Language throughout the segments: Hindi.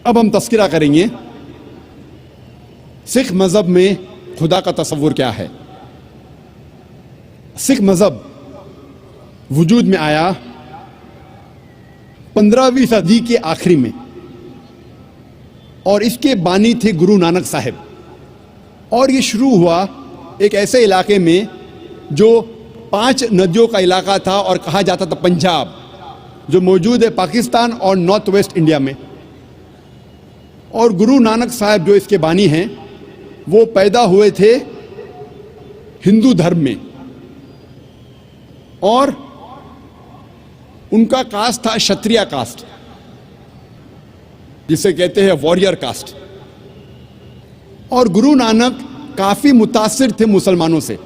अब हम तस्करा करेंगे सिख मज़हब में खुदा का तसव्वुर क्या है। सिख मज़हब वजूद में आया 15वीं सदी के आखिरी में और इसके बानी थे गुरु नानक साहिब। और ये शुरू हुआ एक ऐसे इलाके में जो 5 नदियों का इलाका था और कहा जाता था पंजाब, जो मौजूद है पाकिस्तान और नॉर्थ वेस्ट इंडिया में। और गुरु नानक साहिब जो इसके बानी हैं वो पैदा हुए थे हिंदू धर्म में और उनका कास्ट था क्षत्रिय कास्ट, जिसे कहते हैं वॉरियर कास्ट। और गुरु नानक काफी मुतासिर थे मुसलमानों से।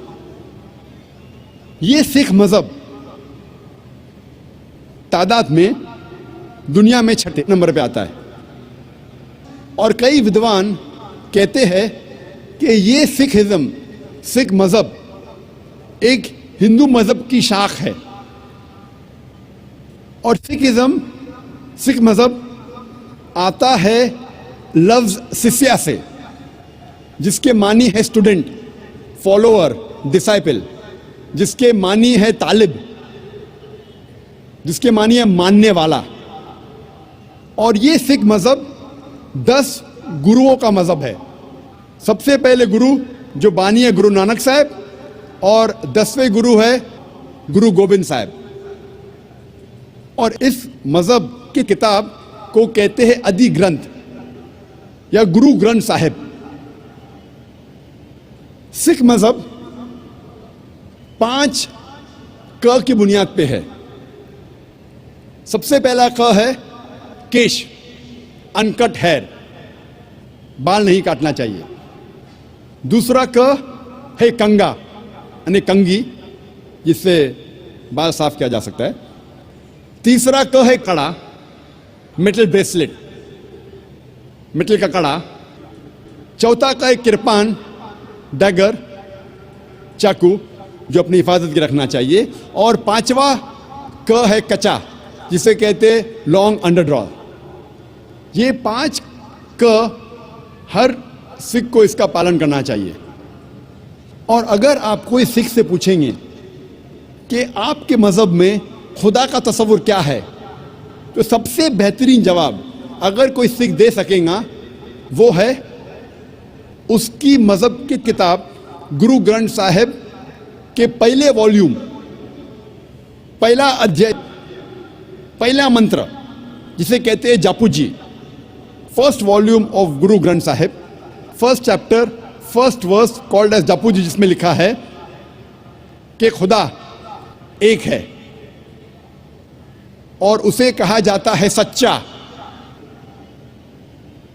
ये सिख मजहब तादाद में दुनिया में 6 नंबर पे आता है और कई विद्वान कहते हैं कि ये सिखिज्म, सिख मजहब एक हिंदू मजहब की शाख है। और सिखिज्म, सिख मजहब आता है लफ्ज सिस्या से, जिसके मानी है स्टूडेंट, फॉलोअर, डिसाइपल, जिसके मानी है तालिब, जिसके मानी है मानने वाला। और ये सिख मजहब 10 गुरुओं का मजहब है। सबसे पहले गुरु जो बानी है गुरु नानक साहब और 10वें गुरु है गुरु गोबिंद साहब। और इस मजहब की किताब को कहते हैं आदि ग्रंथ या गुरु ग्रंथ साहिब। सिख मजहब 5 क की बुनियाद पे है। सबसे पहला क है केश, अनकट हेयर, बाल नहीं काटना चाहिए। दूसरा क है कंगा यानी कंगी, जिससे बाल साफ किया जा सकता है। तीसरा क है कड़ा, मेटल ब्रेसलेट, मेटल का कड़ा। चौथा का है किरपान, डैगर, चाकू, जो अपनी हिफाजत की रखना चाहिए। और 5वां क है कचा, जिसे कहते हैं लॉन्ग अंडरड्रॉ। ये 5 क हर सिख को इसका पालन करना चाहिए। और अगर आप कोई सिख से पूछेंगे कि आपके मजहब में खुदा का तसव्वुर क्या है, तो सबसे बेहतरीन जवाब अगर कोई सिख दे सकेगा वो है उसकी मजहब की किताब गुरु ग्रंथ साहिब के पहले वॉल्यूम, पहला अध्याय, पहला मंत्र, जिसे कहते हैं Japu ji. First volume of Guru Granth Sahib, first chapter, first verse called as Japu ji, जिसमें लिखा है कि खुदा एक है और उसे कहा जाता है सच्चा,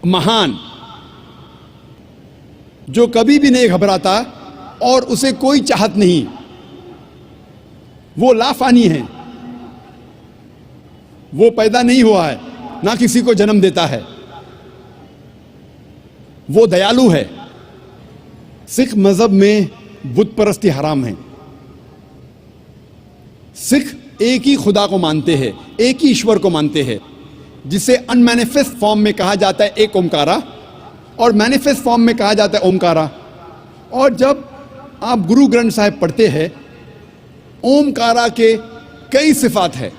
महान, जो कभी भी नहीं घबराता और उसे कोई चाहत नहीं। वो लाफानी है, वो पैदा नहीं हुआ है, ना किसी को जन्म देता है। वो दयालु है। सिख मजहब में बुत परस्ती हराम है। सिख एक ही खुदा को मानते हैं, एक ही ईश्वर को मानते हैं, जिसे अनमैनिफेस्ट फॉर्म में कहा जाता है एक ओमकारा और मैनिफेस्ट फॉर्म में कहा जाता है ओमकारा। और जब आप गुरु ग्रंथ साहिब पढ़ते हैं, ओमकारा के कई सिफात है।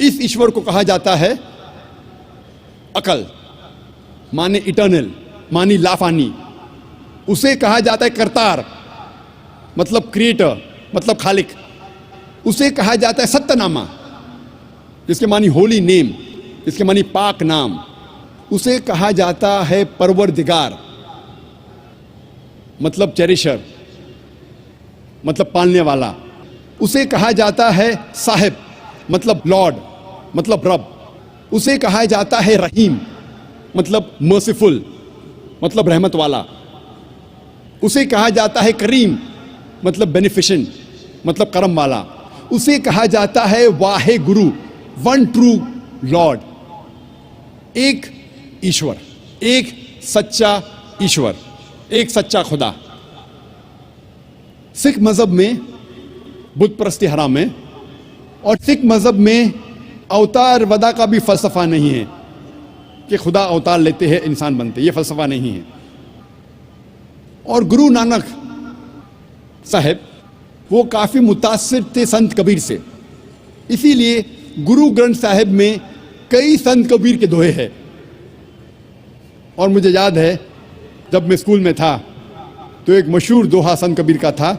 इस ईश्वर को कहा जाता है अकल, माने इटर्नल, मानी लाफानी। उसे कहा जाता है करतार, मतलब क्रिएटर, मतलब खालिक। उसे कहा जाता है सत्यनामा, जिसके मानी होली नेम, जिसके मानी पाक नाम। उसे कहा जाता है परवरदिगार, मतलब चेरिशर, मतलब पालने वाला। उसे कहा जाता है साहिब, मतलब लॉर्ड, मतलब रब। उसे कहा जाता है रहीम, मतलब मर्सीफुल, मतलब रहमत वाला। उसे कहा जाता है करीम, मतलब बेनिफिशेंट, मतलब करम वाला। उसे कहा जाता है Wahe Guru, one true Lord, एक ईश्वर, एक सच्चा ईश्वर, एक सच्चा खुदा। सिख मजहब में बुत परस्ती हराम है और सिख मजहब में अवतार वदा का भी फलसफा नहीं है। कि खुदा अवतार लेते हैं, इंसान बनते, ये फ़लसफ़ा नहीं है। और गुरु नानक साहब वो काफ़ी मुतासिर थे संत कबीर से, इसीलिए गुरु ग्रंथ साहिब में कई संत कबीर के दोहे हैं। और मुझे याद है जब मैं स्कूल में था तो एक मशहूर दोहा संत कबीर का था,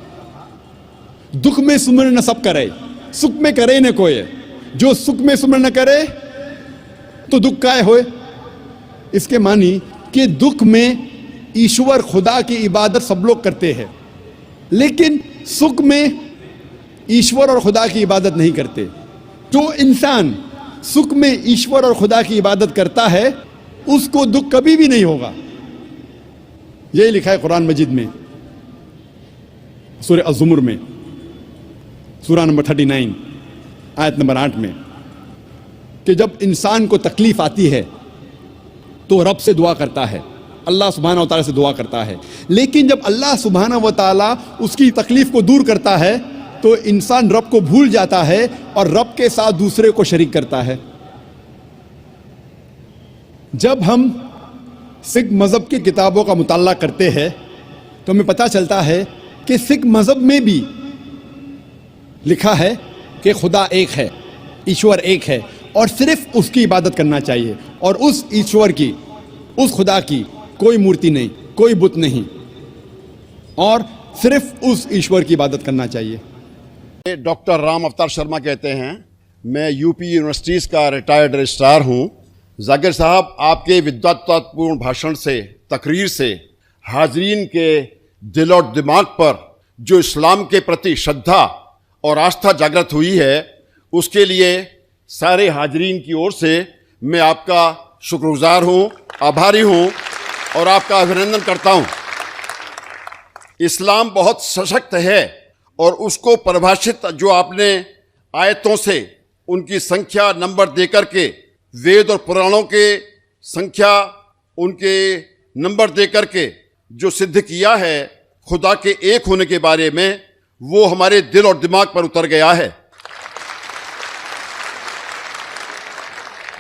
दुख में सुमर न सब करे, सुख में करे न कोई, जो सुख में सुमर न करे तो दुख काय होए। इसके मानी कि दुख में ईश्वर खुदा की इबादत सब लोग करते हैं, लेकिन सुख में ईश्वर और खुदा की इबादत नहीं करते। जो इंसान सुख में ईश्वर और खुदा की इबादत करता है उसको दुख कभी भी नहीं होगा। यही लिखा है कुरान मजीद में, सूरह अज़्ज़ुमर में, सूरा नंबर 39 आयत नंबर 8 में, कि जब इंसान को तकलीफ आती है तो रब से दुआ करता है, अल्लाह सुब्हानहू व तआला से दुआ करता है। लेकिन जब अल्लाह सुब्हानहू व तआला उसकी तकलीफ को दूर करता है तो इंसान रब को भूल जाता है और रब के साथ दूसरे को शरीक करता है। जब हम सिख मज़हब की किताबों का मुताला करते हैं तो हमें पता चलता है कि सिख मज़हब में भी लिखा है कि खुदा एक है, ईश्वर एक है और सिर्फ उसकी इबादत करना चाहिए, और उस ईश्वर की, उस खुदा की कोई मूर्ति नहीं, कोई बुत नहीं, और सिर्फ उस ईश्वर की इबादत करना चाहिए। डॉक्टर राम अवतार शर्मा कहते हैं, मैं यूपी यूनिवर्सिटीज़ का रिटायर्ड रजिस्ट्रार हूँ। जाकिर साहब, आपके विद्वत्तापूर्ण भाषण से, तकरीर से हाजरीन के दिल और दिमाग पर जो इस्लाम के प्रति श्रद्धा और आस्था जागृत हुई है, उसके लिए सारे हाजरीन की ओर से मैं आपका शुक्रगुजार हूँ, आभारी हूँ और आपका अभिनंदन करता हूँ। इस्लाम बहुत सशक्त है और उसको परिभाषित जो आपने आयतों से उनकी संख्या नंबर देकर के, वेद और पुराणों के संख्या उनके नंबर देकर के जो सिद्ध किया है खुदा के एक होने के बारे में, वो हमारे दिल और दिमाग पर उतर गया है।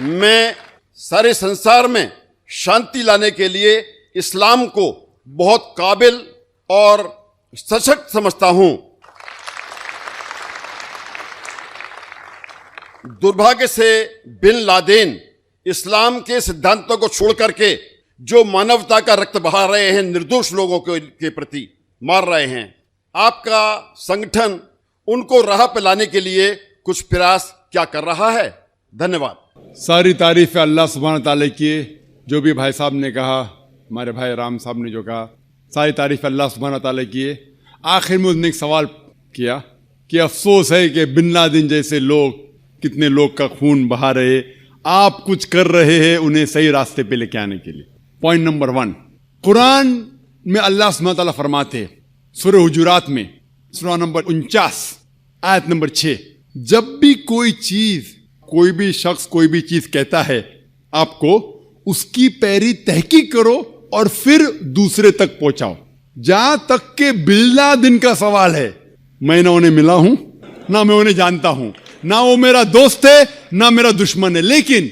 मैं सारे संसार में शांति लाने के लिए इस्लाम को बहुत काबिल और सशक्त समझता हूं। दुर्भाग्य से बिन लादेन इस्लाम के सिद्धांतों को छोड़ करके जो मानवता का रक्त बहा रहे हैं, निर्दोष लोगों के प्रति मार रहे हैं, आपका संगठन उनको राह पे लाने के लिए कुछ प्रयास क्या कर रहा है? धन्यवाद। सारी तारीफ अल्लाह सुब्हानहू व तआला की, जो भी भाई साहब ने कहा, हमारे भाई राम साहब ने जो कहा, सारी तारीफ अल्लाह सुब्हानहू व तआला की। आखिर में उसने एक सवाल किया कि अफसोस है कि बिन लादेन जैसे लोग, कितने लोग का खून बहा रहे, आप कुछ कर रहे हैं उन्हें सही रास्ते पे लेके आने के लिए। पॉइंट नंबर 1, कुरान में अल्लाह सुब्हानहू व तआला फरमाते सूरह हुजुरात में, सूरा नंबर 49 आयत नंबर 6, जब भी कोई चीज, कोई भी शख्स कोई भी चीज कहता है आपको, उसकी पैरी तहकीक करो और फिर दूसरे तक पहुंचाओ। जहां तक के बिन लादेन का सवाल है, मैं ना उन्हें मिला हूं, ना मैं उन्हें जानता हूं, ना वो मेरा दोस्त है ना मेरा दुश्मन है, लेकिन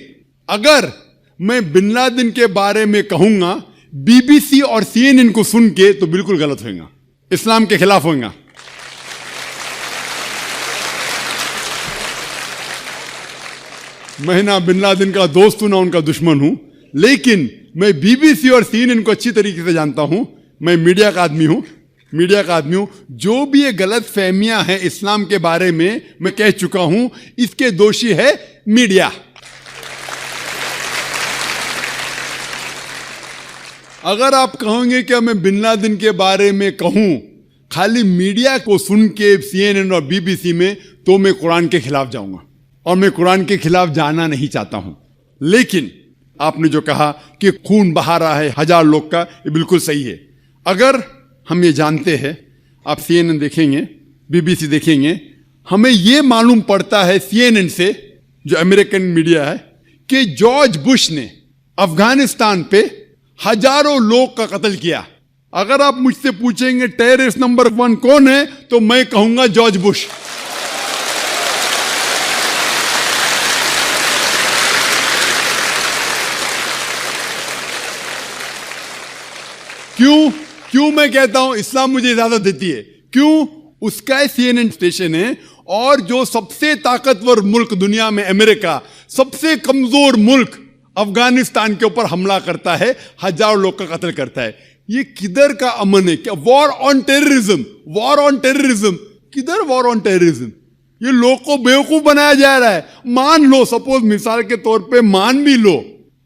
अगर मैं बिन लादेन के बारे में कहूंगा बीबीसी और CNN को सुन के, तो बिल्कुल गलत होगा, इस्लाम के खिलाफ होगा। मैं ना बिन लादेन का दोस्त हूं ना उनका दुश्मन हूं, लेकिन मैं बीबीसी और CNN को अच्छी तरीके से जानता हूं। मैं मीडिया का आदमी हूं, जो भी ये गलत फहमियां हैं इस्लाम के बारे में, मैं कह चुका हूं, इसके दोषी है मीडिया। अगर आप कहोगे कि मैं बिन लादेन के बारे में कहूं खाली मीडिया को सुन के CNN और BBC में, तो मैं कुरान के खिलाफ जाऊंगा और मैं कुरान के खिलाफ जाना नहीं चाहता हूं। लेकिन आपने जो कहा कि खून बहा रहा है 1000 लोग का, ये बिल्कुल सही है। अगर हम ये जानते हैं, आप CNN देखेंगे, BBC देखेंगे, हमें ये मालूम पड़ता है CNN से, जो अमेरिकन मीडिया है, कि जॉर्ज बुश ने अफगानिस्तान पे हजारों लोग का कत्ल किया। अगर आप मुझसे पूछेंगे टेररिस्ट नंबर 1 कौन है, तो मैं कहूंगा जॉर्ज बुश। क्यों मैं कहता हूं इस्लाम मुझे इजाजत देती है? क्यों? उसका CNN स्टेशन है, और जो सबसे ताकतवर मुल्क दुनिया में अमेरिका, सबसे कमजोर मुल्क अफगानिस्तान के ऊपर हमला करता है, हजारों लोग का कत्ल करता है। ये किधर का अमन है? क्या war on terrorism? War on terrorism किधर? War on terrorism? ये लोग को बेवकूफ बनाया जा रहा है। मान लो, सपोज मिसाल के तौर पे मान भी लो,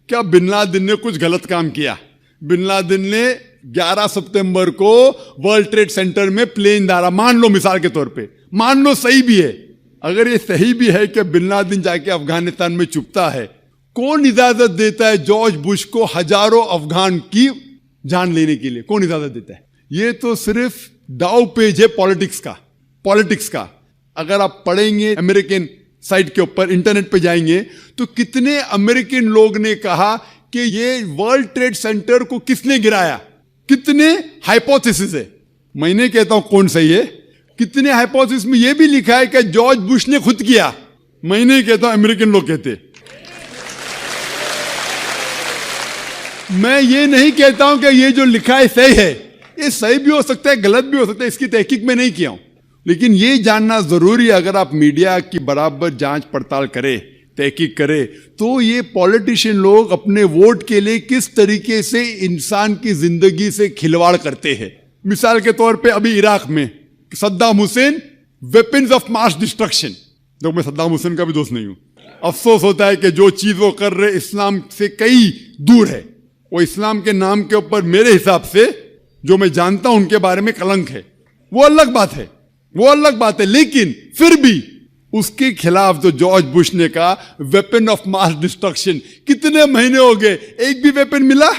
क्या बिन लादेन ने कुछ गलत काम किया? बिन लादेन ने 11 सितंबर को वर्ल्ड ट्रेड सेंटर में प्लेन डाला, मान लो मिसाल के तौर पे, मान लो सही भी है। अगर ये सही भी है कि बिन लादेन जाके अफगानिस्तान में छुपता है, कौन इजाजत देता है जॉर्ज बुश को हजारों अफगान की जान लेने के लिए? कौन इजाजत देता है? ये तो सिर्फ दाव पेज है पॉलिटिक्स का। अगर आप पढ़ेंगे अमेरिकन साइट के ऊपर, इंटरनेट पे जाएंगे, तो कितने अमेरिकन लोग ने कहा कि ये वर्ल्ड ट्रेड सेंटर को किसने गिराया? कितने हाइपोथेसिस है। मैं नहीं कहता हूं कौन सही है, कितने हाइपोथेसिस में यह भी लिखा है कि जॉर्ज बुश ने खुद किया। मैं नहीं कहता, अमेरिकन लोग कहते। मैं ये नहीं कहता हूं कि ये जो लिखा है सही है। ये सही भी हो सकता है, गलत भी हो सकता है, इसकी तहकीक में नहीं किया हूं। लेकिन ये जानना जरूरी है, अगर आप मीडिया की बराबर जांच पड़ताल करें, तहकीक करें, तो ये पॉलिटिशियन लोग अपने वोट के लिए किस तरीके से इंसान की जिंदगी से खिलवाड़ करते हैं। मिसाल के तौर पे अभी इराक में Saddam Hussain, weapons of mass destruction. तो मैं सद्दाम हुसैन का भी दोस्त नहीं हूं। अफसोस होता है कि जो चीज वो कर रहे इस्लाम से कई दूर है। वो इस्लाम के नाम के ऊपर मेरे हिसाब से, जो मैं जानता हूं उनके बारे में, कलंक है। वो अलग बात है, लेकिन फिर भी उसके खिलाफ जो जॉर्ज बुश ने कहा वेपन ऑफ मास डिस्ट्रक्शन, कितने महीने हो गए, एक भी वेपन मिला?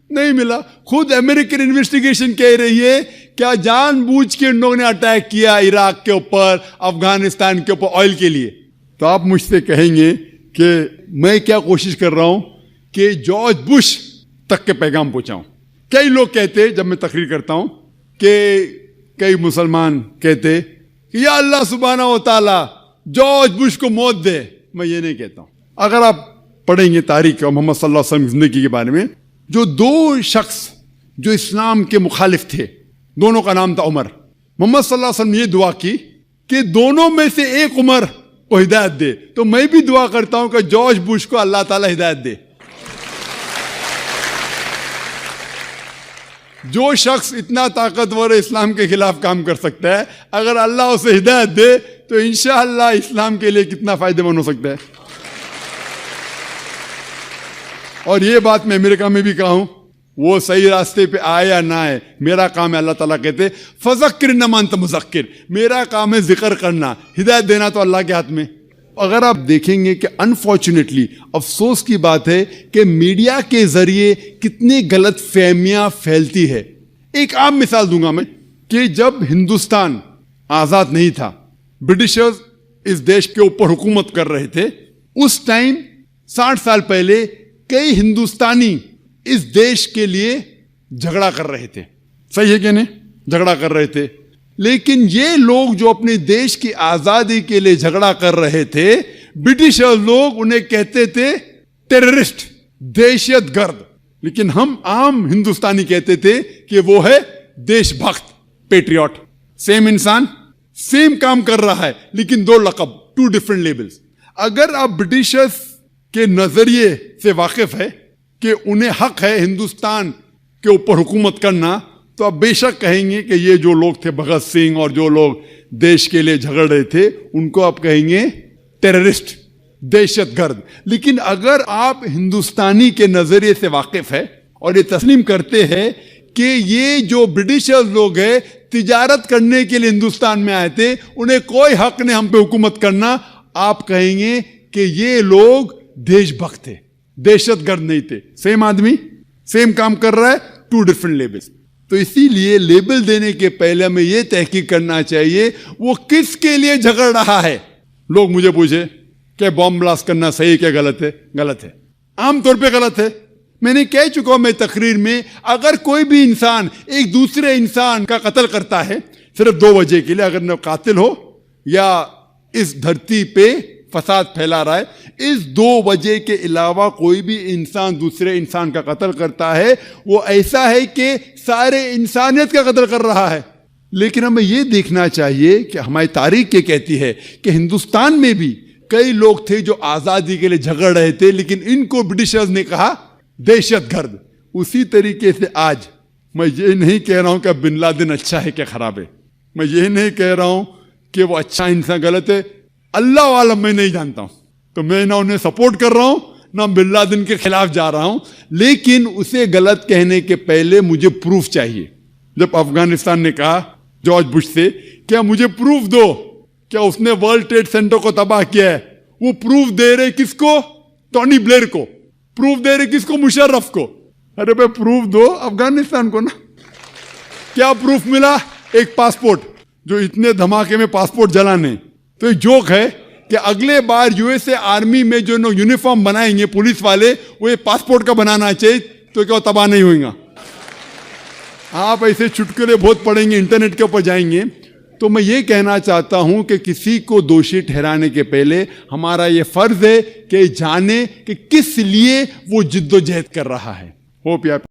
नहीं मिला। खुद अमेरिकन इन्वेस्टिगेशन कह रही है क्या जानबूझ के इन लोगों ने अटैक किया इराक के ऊपर, अफगानिस्तान के ऊपर ऑयल के लिए। तो आप मुझसे कहेंगे कि मैं क्या कोशिश कर रहा हूं कि जॉर्ज बुश तक के पैगाम पहुंचाऊं। कई लोग कहते, जब मैं तकरीर करता हूं, कि कई मुसलमान कहते कि या अल्लाह सुब्हाना व तआला जॉर्ज बुश को मौत दे। मैं ये नहीं कहता हूं। अगर आप पढ़ेंगे तारीख और मोहम्मद सल्लल्लाहु अलैहि वसल्लम की जिंदगी के बारे में, जो दो शख्स जो इस्लाम के मुखालिफ थे, दोनों का नाम था उमर। मोहम्मद सल्लल्लाहु अलैहि वसल्लम ने ये दुआ की कि दोनों में से एक उमर को हिदायत दे। तो मैं भी दुआ करता हूं कि जॉर्ज बुश को अल्लाह ताला हिदायत दे। जो शख्स इतना ताकतवर है, इस्लाम के खिलाफ काम कर सकता है, अगर अल्लाह उसे हिदायत दे तो इंशाअल्लाह इस्लाम के लिए कितना फायदेमंद हो सकता है। और ये बात मैं अमेरिका में भी कहा हूं, वो सही रास्ते पे आए या ना आए, मेरा काम है। अल्लाह ताला कहते फज़क्किर इन्नमा अंत मुज़क्किर, मेरा काम है जिक्र करना, हिदायत देना तो अल्लाह के हाथ में। अगर आप देखेंगे कि अनफॉर्चुनेटली, अफसोस की बात है कि मीडिया के जरिए कितनी गलत फहमियां फैलती है। एक आम मिसाल दूंगा मैं कि जब हिंदुस्तान आजाद नहीं था, ब्रिटिशर्स इस देश के ऊपर हुकूमत कर रहे थे, उस टाइम 60 साल पहले कई हिंदुस्तानी इस देश के लिए झगड़ा कर रहे थे। सही है कि नहीं? झगड़ा कर रहे थे। लेकिन ये लोग जो अपने देश की आजादी के लिए झगड़ा कर रहे थे, ब्रिटिशर्स लोग उन्हें कहते थे टेररिस्ट, दहशतगर्द। लेकिन हम आम हिंदुस्तानी कहते थे कि वो है देशभक्त, पेट्रियट। सेम इंसान सेम काम कर रहा है, लेकिन दो लकब, 2 डिफरेंट लेबल्स। अगर आप ब्रिटिशर्स के नजरिए से वाकिफ है कि उन्हें हक है हिंदुस्तान के ऊपर हुकूमत करना, तो आप बेशक कहेंगे कि ये जो लोग थे भगत सिंह और जो लोग देश के लिए झगड़ रहे थे, उनको आप कहेंगे टेररिस्ट, दहशतगर्द। लेकिन अगर आप हिंदुस्तानी के नजरिए से वाकिफ है और ये तस्लीम करते हैं कि ये जो ब्रिटिशर्स लोग हैं तिजारत करने के लिए हिंदुस्तान में आए थे, उन्हें कोई हक नहीं हम पे हुकूमत करना, आप कहेंगे कि ये लोग देशभक्त थे, दहशतगर्द नहीं थे। सेम आदमी सेम काम कर रहा है, 2 डिफरेंट लेबल्स। तो इसीलिए लेबल देने के पहले हमें यह तहकीक करना चाहिए वो किसके लिए झगड़ रहा है। लोग मुझे पूछे कि बॉम्ब ब्लास्ट करना सही क्या गलत है? गलत है, आमतौर पे गलत है। मैंने कह चुका हूं मैं तकरीर में, अगर कोई भी इंसान एक दूसरे इंसान का कत्ल करता है सिर्फ 2 वजह के लिए, अगर न कातिल हो या इस धरती पे फसाद फैला रहा है, इस दो वजह के अलावा कोई भी इंसान दूसरे इंसान का कत्ल करता है वो ऐसा है कि सारे इंसानियत का कत्ल कर रहा है। लेकिन हमें ये देखना चाहिए कि हमारी तारीख ये कहती है कि हिंदुस्तान में भी कई लोग थे जो आज़ादी के लिए झगड़ रहे थे, लेकिन इनको ब्रिटिशर्स ने कहा दहशतगर्द। उसी तरीके से आज मैं ये नहीं कह रहा हूं कि बिन लादेन अच्छा है क्या खराब है, मैं ये नहीं कह रहा हूं कि वो अच्छा इंसान गलत है, अल्लाह वाला मैं नहीं जानता हूं, तो मैं ना उन्हें सपोर्ट कर रहा हूं ना बिन लादेन के खिलाफ जा रहा हूं, लेकिन उसे गलत कहने के पहले मुझे प्रूफ चाहिए। जब अफगानिस्तान ने कहा जॉर्ज बुश से क्या मुझे प्रूफ दो क्या उसने वर्ल्ड ट्रेड सेंटर को तबाह किया है, वो प्रूफ दे रहे किसको? टोनी ब्लेयर को। प्रूफ दे रहे किसको? मुशर्रफ को। अरे भाई प्रूफ दो अफगानिस्तान को ना। क्या प्रूफ मिला? एक पासपोर्ट, जो इतने धमाके में पासपोर्ट जलाने। तो एक जोक है कि अगले बार यूएसए आर्मी में जो यूनिफॉर्म बनाएंगे पुलिस वाले वो ये पासपोर्ट का बनाना चाहिए, तो क्या तबाह नहीं होगा? आप ऐसे चुटकुले बहुत पढ़ेंगे, इंटरनेट के ऊपर जाएंगे। तो मैं ये कहना चाहता हूं कि किसी को दोषी ठहराने के पहले हमारा ये फर्ज है कि जाने कि किस लिए वो जिद्दोजहद कर रहा है। होप